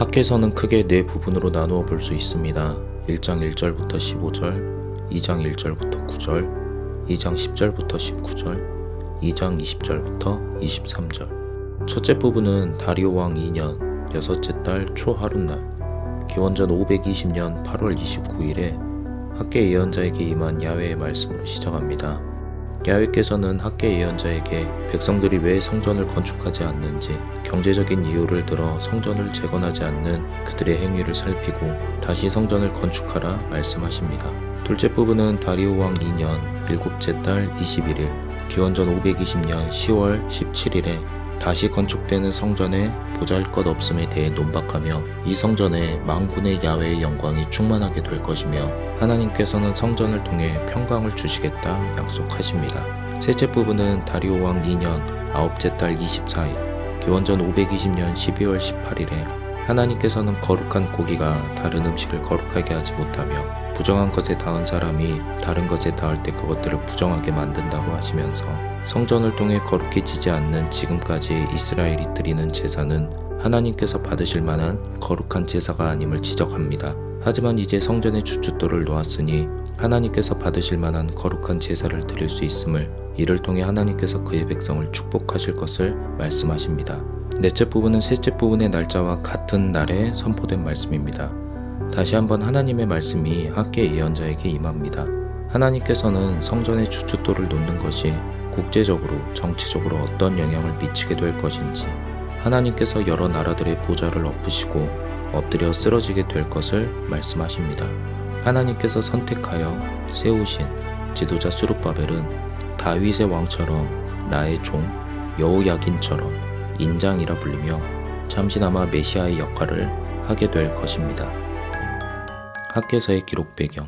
학개서는 크게 네 부분으로 나누어 볼 수 있습니다. 1장 1절부터 15절, 2장 1절부터 9절, 2장 10절부터 19절, 2장 20절부터 23절. 첫째 부분은 다리오 왕 2년 여섯째 달 초하룻날 기원전 520년 8월 29일에 학개 예언자에게 임한 야훼의 말씀으로 시작합니다. 야훼께서는 학개 예언자에게 백성들이 왜 성전을 건축하지 않는지 경제적인 이유를 들어 성전을 재건하지 않는 그들의 행위를 살피고 다시 성전을 건축하라 말씀하십니다. 둘째 부분은 다리오 왕 2년 일곱째 달 21일 기원전 520년 10월 17일에 다시 건축되는 성전의 보잘것없음에 대해 논박하며 이 성전에 만군의 야훼의 영광이 충만하게 될 것이며 하나님께서는 성전을 통해 평강을 주시겠다 약속하십니다. 셋째 부분은 다리오 왕 2년 아홉째 달 24일 기원전 520년 12월 18일에 하나님께서는 거룩한 고기가 다른 음식을 거룩하게 하지 못하며 부정한 것에 닿은 사람이 다른 것에 닿을 때 그것들을 부정하게 만든다고 하시면서 성전을 통해 거룩해지지 않는 지금까지 이스라엘이 드리는 제사는 하나님께서 받으실 만한 거룩한 제사가 아님을 지적합니다. 하지만 이제 성전의 주춧돌을 놓았으니 하나님께서 받으실 만한 거룩한 제사를 드릴 수 있음을 이를 통해 하나님께서 그의 백성을 축복하실 것을 말씀하십니다. 넷째 부분은 셋째 부분의 날짜와 같은 날에 선포된 말씀입니다. 다시 한번 하나님의 말씀이 학개 예언자에게 임합니다. 하나님께서는 성전의 주춧돌을 놓는 것이 국제적으로 정치적으로 어떤 영향을 미치게 될 것인지 하나님께서 여러 나라들의 보좌를 엎으시고 엎드려 쓰러지게 될 것을 말씀하십니다. 하나님께서 선택하여 세우신 지도자 스룹바벨은 다윗의 왕처럼 나의 종 여호야긴처럼 인장이라 불리며 잠시나마 메시아의 역할을 하게 될 것입니다. 학개서의 기록 배경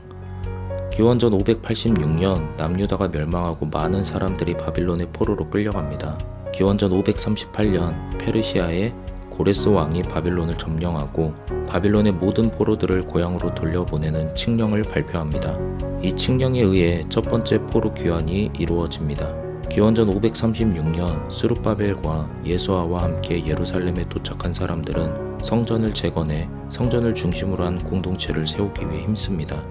기원전 586년 남유다가 멸망하고 많은 사람들이 바빌론의 포로로 끌려갑니다. 기원전 538년 페르시아의 고레스 왕이 바빌론을 점령하고 바빌론의 모든 포로들을 고향으로 돌려보내는 칙령을 발표합니다. 이 칙령에 의해 첫 번째 포로 귀환이 이루어집니다. 기원전 536년 스룹바벨과 예수아와 함께 예루살렘에 도착한 사람들은 성전을 재건해 성전을 중심으로 한 공동체를 세우기 위해 힘씁니다.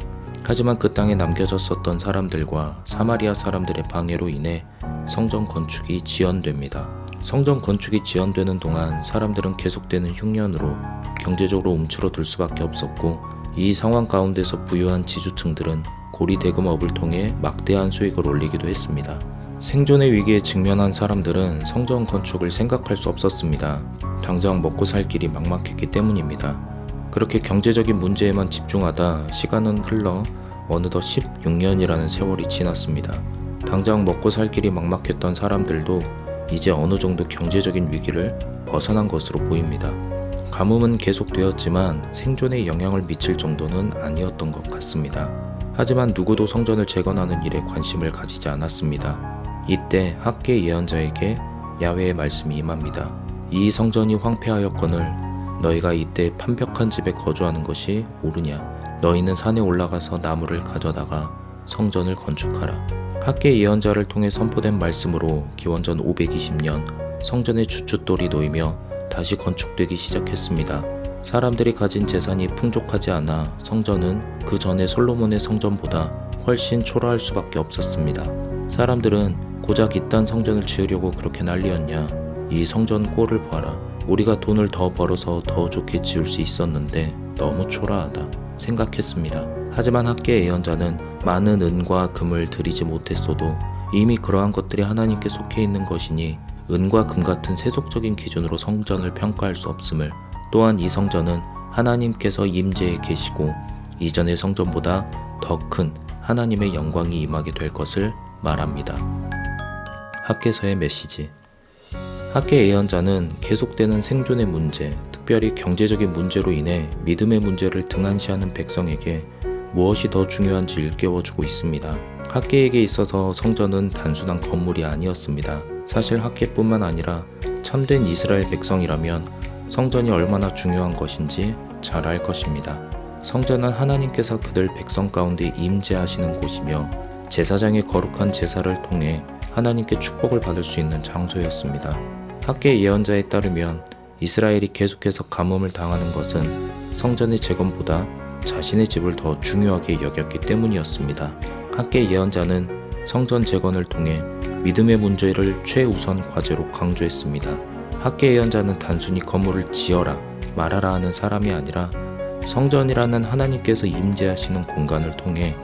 하지만 그 땅에 남겨졌었던 사람들과 사마리아 사람들의 방해로 인해 성전 건축이 지연됩니다. 성전 건축이 지연되는 동안 사람들은 계속되는 흉년으로 경제적으로 움츠러들 수밖에 없었고 이 상황 가운데서 부유한 지주층들은 고리대금업을 통해 막대한 수익을 올리기도 했습니다. 생존의 위기에 직면한 사람들은 성전 건축을 생각할 수 없었습니다. 당장 먹고 살 길이 막막했기 때문입니다. 그렇게 경제적인 문제에만 집중하다 시간은 흘러 어느덧 16년이라는 세월이 지났습니다. 당장 먹고 살 길이 막막했던 사람들도 이제 어느 정도 경제적인 위기를 벗어난 것으로 보입니다. 가뭄은 계속되었지만 생존에 영향을 미칠 정도는 아니었던 것 같습니다. 하지만 누구도 성전을 재건하는 일에 관심을 가지지 않았습니다. 이때 학개 예언자에게 야훼의 말씀이 임합니다. 이 성전이 황폐하였거늘 너희가 이때 판벽한 집에 거주하는 것이 옳으냐? 너희는 산에 올라가서 나무를 가져다가 성전을 건축하라. 학개 예언자를 통해 선포된 말씀으로 기원전 520년 성전의 주춧돌이 놓이며 다시 건축되기 시작했습니다. 사람들이 가진 재산이 풍족하지 않아 성전은 그 전에 솔로몬의 성전보다 훨씬 초라할 수밖에 없었습니다. 사람들은 고작 이딴 성전을 지으려고 그렇게 난리였냐? 이 성전 꼴을 봐라. 우리가 돈을 더 벌어서 더 좋게 지을 수 있었는데 너무 초라하다 생각했습니다. 하지만 학개 예언자는 많은 은과 금을 들이지 못했어도 이미 그러한 것들이 하나님께 속해 있는 것이니 은과 금 같은 세속적인 기준으로 성전을 평가할 수 없음을, 또한 이 성전은 하나님께서 임재해 계시고 이전의 성전보다 더 큰 하나님의 영광이 임하게 될 것을 말합니다. 학개서의 메시지. 학개 예언자는 계속되는 생존의 문제, 특별히 경제적인 문제로 인해 믿음의 문제를 등한시하는 백성에게 무엇이 더 중요한지 일깨워주고 있습니다. 학개에게 있어서 성전은 단순한 건물이 아니었습니다. 사실 학개뿐만 아니라 참된 이스라엘 백성이라면 성전이 얼마나 중요한 것인지 잘 알 것입니다. 성전은 하나님께서 그들 백성 가운데 임재하시는 곳이며 제사장의 거룩한 제사를 통해 하나님께 축복을 받을 수 있는 장소였습니다. 학개 예언자에 따르면 이스라엘이 계속해서 가뭄을 당하는 것은 성전의 재건보다 자신의 집을 더 중요하게 여겼기 때문이었습니다. 학개 예언자는 성전 재건을 통해 믿음의 문제를 최우선 과제로 강조했습니다. 학개 예언자는 단순히 건물을 지어라, 말하라 하는 사람이 아니라 성전이라는 하나님께서 임재하시는 공간을 통해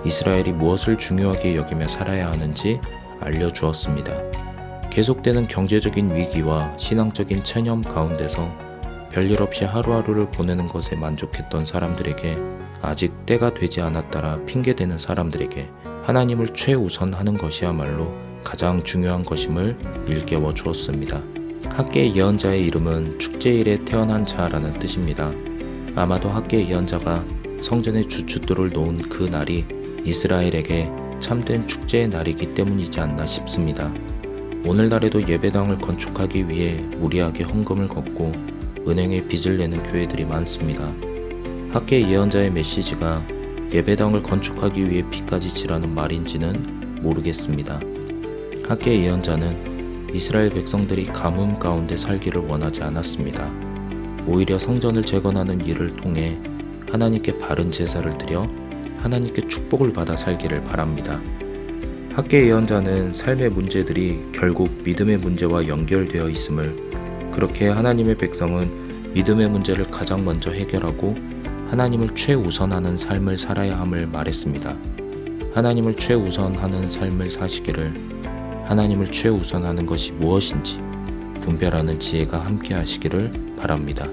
이스라엘이 무엇을 중요하게 여기며 살아야 하는지 알려주었습니다. 계속되는 경제적인 위기와 신앙적인 체념 가운데서 별일 없이 하루하루를 보내는 것에 만족했던 사람들에게 아직 때가 되지 않았다라 핑계대는 사람들에게 하나님을 최우선하는 것이야말로 가장 중요한 것임을 일깨워 주었습니다. 학개 예언자의 이름은 축제일에 태어난 자라는 뜻입니다. 아마도 학개 예언자가 성전의 주춧돌을 놓은 그 날이 이스라엘에게 참된 축제의 날이기 때문이지 않나 싶습니다. 오늘날에도 예배당을 건축하기 위해 무리하게 헌금을 걷고 은행에 빚을 내는 교회들이 많습니다. 학개 예언자의 메시지가 예배당을 건축하기 위해 빚까지 지라는 말인지는 모르겠습니다. 학개 예언자는 이스라엘 백성들이 가뭄 가운데 살기를 원하지 않았습니다. 오히려 성전을 재건하는 일을 통해 하나님께 바른 제사를 드려 하나님께 축복을 받아 살기를 바랍니다. 학개 예언자는 삶의 문제들이 결국 믿음의 문제와 연결되어 있음을, 그렇게 하나님의 백성은 믿음의 문제를 가장 먼저 해결하고 하나님을 최우선하는 삶을 살아야 함을 말했습니다. 하나님을 최우선하는 삶을 사시기를, 하나님을 최우선하는 것이 무엇인지 분별하는 지혜가 함께 하시기를 바랍니다.